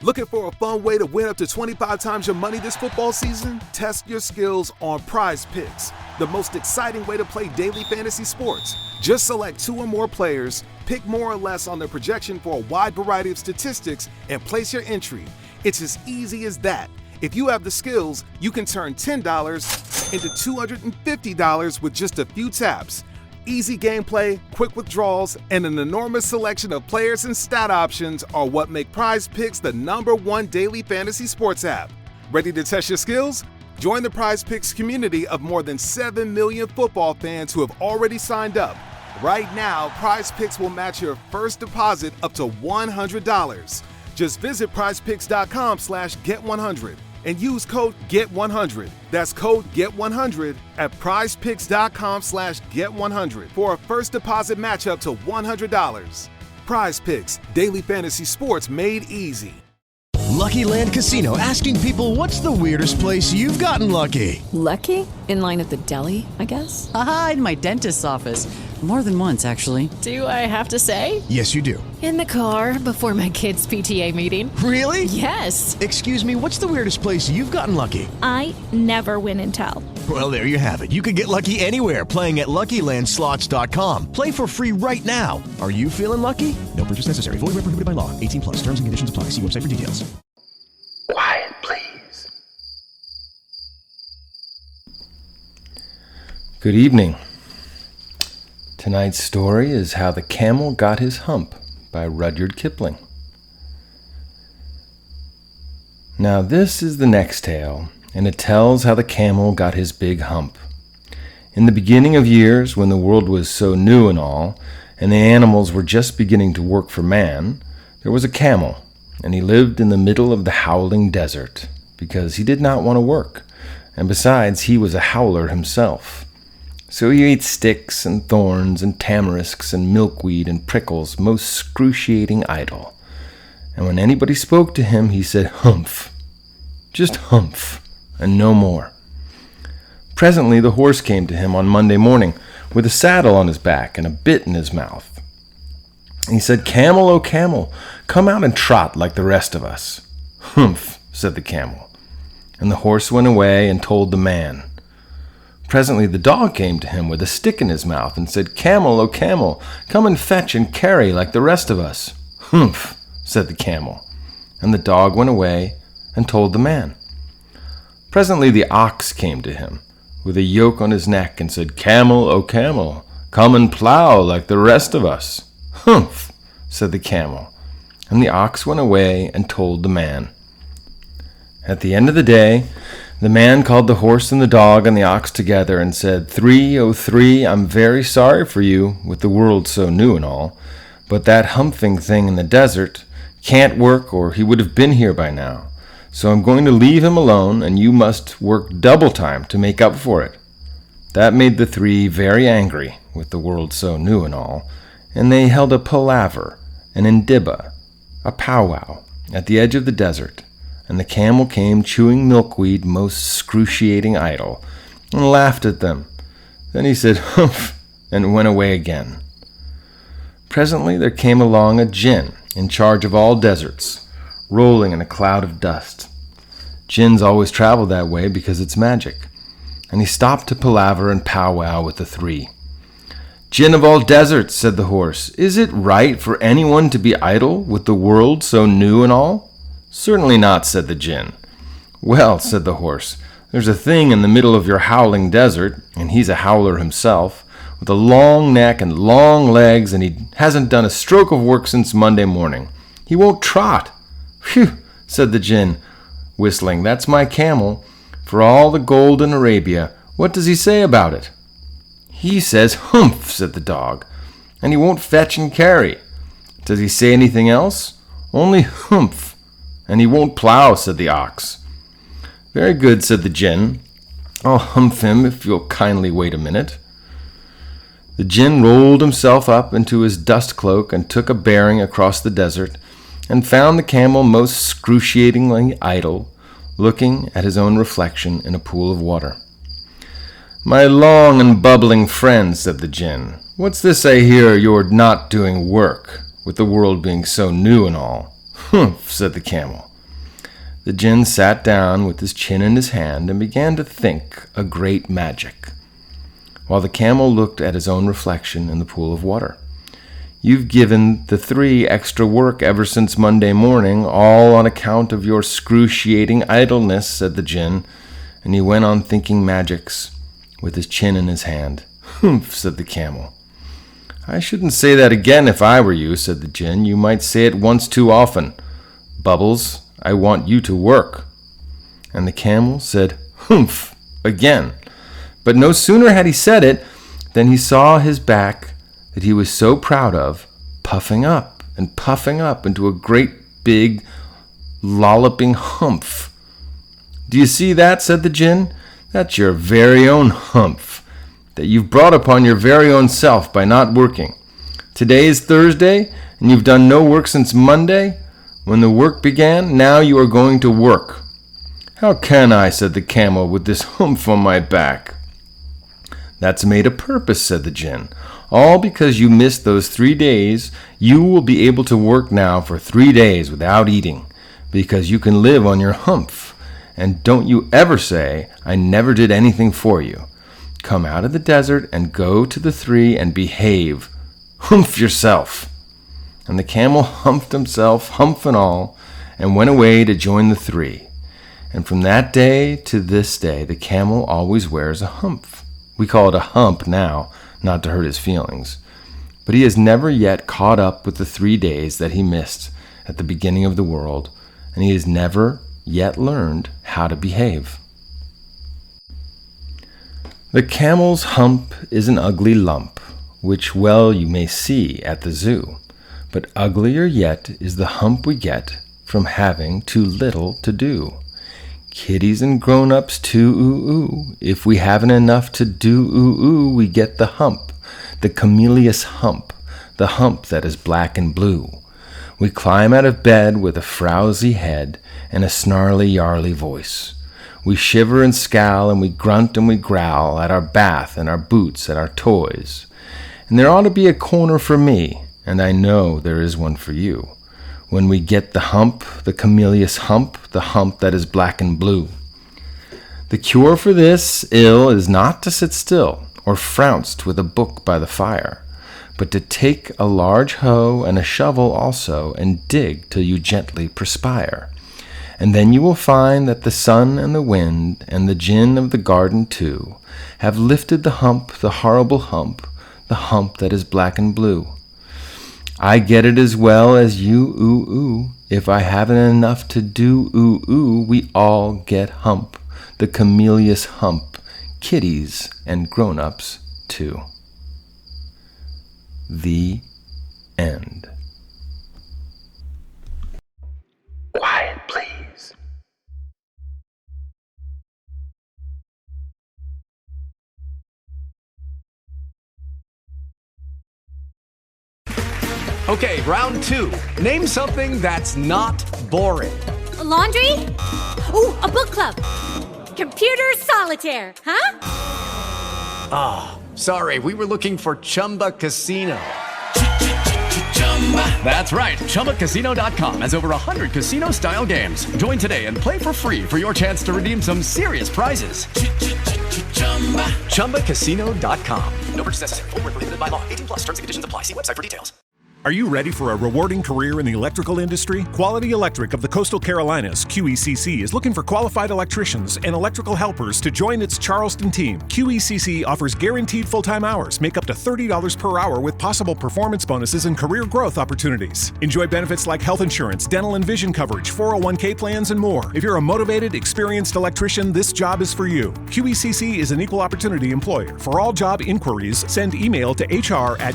Looking for a fun way to win up to 25 times your money this football season? Test your skills on Prize Picks, the most exciting way to play daily fantasy sports. Just select 2 or more players, pick more or less on their projection for a wide variety of statistics, and place your entry. It's as easy as that. If you have the skills, you can turn $10 into $250 with just a few taps. Easy gameplay, quick withdrawals, and an enormous selection of players and stat options are what make Prize Picks the #1 daily fantasy sports app. Ready to test your skills? Join the Prize Picks community of more than 7 million football fans who have already signed up. Right now, Prize Picks will match your first deposit up to $100. Just visit prizepicks.com/get100 and use code GET100. That's code GET100 at prizepicks.com/get100 for a first deposit match up to $100. Prize Picks, daily fantasy sports made easy. Lucky Land Casino, asking people, what's the weirdest place you've gotten lucky? Lucky? In line at the deli, I guess? Aha, in my dentist's office. More than once, actually. Do I have to say? Yes, you do. In the car before my kids' PTA meeting. Really? Yes. Excuse me, what's the weirdest place you've gotten lucky? I never win and tell. Well, there you have it. You can get lucky anywhere, playing at LuckyLandSlots.com. Play for free right now. Are you feeling lucky? No purchase necessary. Void where prohibited by law. 18 plus. Terms and conditions apply. See website for details. Quiet, please. Good evening. Tonight's story is How the Camel Got His Hump by Rudyard Kipling. Now this is the next tale, and it tells how the camel got his big hump. In the beginning of years, when the world was so new and all, and the animals were just beginning to work for man, there was a camel, and he lived in the middle of the howling desert, because he did not want to work, and besides, he was a howler himself. So he ate sticks and thorns and tamarisks and milkweed and prickles, most excruciating idle. And when anybody spoke to him, he said, "Humph," just humph, and no more. Presently the horse came to him on Monday morning with a saddle on his back and a bit in his mouth. And he said, "Camel, oh camel, come out and trot like the rest of us." "Humph," said the camel. And the horse went away and told the man. Presently the dog came to him with a stick in his mouth and said, "Camel, oh camel, come and fetch and carry like the rest of us." "Humph," said the camel. And the dog went away and told the man. Presently the ox came to him with a yoke on his neck and said, "Camel, oh camel, come and plow like the rest of us." "Humph," said the camel. And the ox went away and told the man. At the end of the day, the man called the horse and the dog and the ox together and said, "Three, oh three, I'm very sorry for you, with the world so new and all, but that humping thing in the desert can't work or he would have been here by now. So I'm going to leave him alone, and you must work double time to make up for it." That made the three very angry, with the world so new and all, and they held a palaver, an indibba, a powwow, at the edge of the desert. And the camel came chewing milkweed most excruciating idle, and laughed at them. Then he said, "Humph," and went away again. Presently there came along a djinn in charge of all deserts, rolling in a cloud of dust. Djinns always travel that way because it's magic. And he stopped to palaver and powwow with the three. "Djinn of all deserts," said the horse, "is it right for anyone to be idle with the world so new and all?" "Certainly not," said the djinn. "Well," said the horse, "there's a thing in the middle of your howling desert, and he's a howler himself, with a long neck and long legs, and he hasn't done a stroke of work since Monday morning. He won't trot." "Phew," said the djinn, whistling, "that's my camel. For all the gold in Arabia, what does he say about it?" "He says, 'Humph,'" said the dog, "and he won't fetch and carry." "Does he say anything else?" "Only 'Humph.' "And he won't plow," said the ox. "Very good," said the djinn. "I'll humph him if you'll kindly wait a minute." The djinn rolled himself up into his dust cloak and took a bearing across the desert, and found the camel most excruciatingly idle, looking at his own reflection in a pool of water. "My long and bubbling friend," said the djinn, "what's this I hear you're not doing work, with the world being so new and all?" "Humph," said the camel. The djinn sat down with his chin in his hand and began to think a great magic, while the camel looked at his own reflection in the pool of water. "You've given the three extra work ever since Monday morning, all on account of your excruciating idleness," said the djinn, and he went on thinking magics with his chin in his hand. "Humph," said the camel. "I shouldn't say that again if I were you," said the djinn. "You might say it once too often. Bubbles, I want you to work." And the camel said, "Humph," again. But no sooner had he said it than he saw his back that he was so proud of puffing up and puffing up into a great big lolloping humph. "Do you see that?" said the djinn. "That's your very own humph that you've brought upon your very own self by not working. Today is Thursday, and you've done no work since Monday. When the work began, now you are going to work." "How can I," said the camel, "with this humph on my back?" "That's made a purpose," said the djinn. "All because you missed those 3 days, you will be able to work now for 3 days without eating, because you can live on your humph. And don't you ever say, 'I never did anything for you.' Come out of the desert and go to the 3 and behave. Humph yourself." And the camel humphed himself, humph and all, and went away to join the 3. And from that day to this day, the camel always wears a humph. We call it a hump now, not to hurt his feelings. But he has never yet caught up with the 3 days that he missed at the beginning of the world, and he has never yet learned how to behave. The camel's hump is an ugly lump, which well you may see at the zoo. But uglier yet is the hump we get from having too little to do. Kiddies and grown-ups too, ooh, if we haven't enough to do, ooh, we get the hump, the camellious hump, the hump that is black and blue. We climb out of bed with a frowsy head and a snarly, yarly voice. We shiver and scowl and we grunt and we growl at our bath and our boots and our toys. And there ought to be a corner for me, and I know there is one for you, when we get the hump, the camellious hump, the hump that is black and blue. The cure for this ill is not to sit still or frounced with a book by the fire, but to take a large hoe and a shovel also and dig till you gently perspire. And then you will find that the sun and the wind and the djinn of the garden too have lifted the hump, the horrible hump, the hump that is black and blue. I get it as well as you, ooh. If I haven't enough to do, ooh, we all get hump, the camellious hump, kiddies and grown-ups too. The end. Quiet, please. Okay, round 2. Name something that's not boring. A laundry? Ooh, a book club. Computer solitaire, huh? Ah, sorry, we were looking for Chumba Casino. That's right, ChumbaCasino.com has over 100 casino-style games. Join today and play for free for your chance to redeem some serious prizes. ChumbaCasino.com. No purchase necessary. Void where prohibited by law. 18+. Terms and conditions apply. See website for details. Are you ready for a rewarding career in the electrical industry? Quality Electric of the Coastal Carolinas, QECC, is looking for qualified electricians and electrical helpers to join its Charleston team. QECC offers guaranteed full-time hours, make up to $30 per hour with possible performance bonuses and career growth opportunities. Enjoy benefits like health insurance, dental and vision coverage, 401k plans, and more. If you're a motivated, experienced electrician, this job is for you. QECC is an equal opportunity employer. For all job inquiries, send email to hr@qeccinc.com.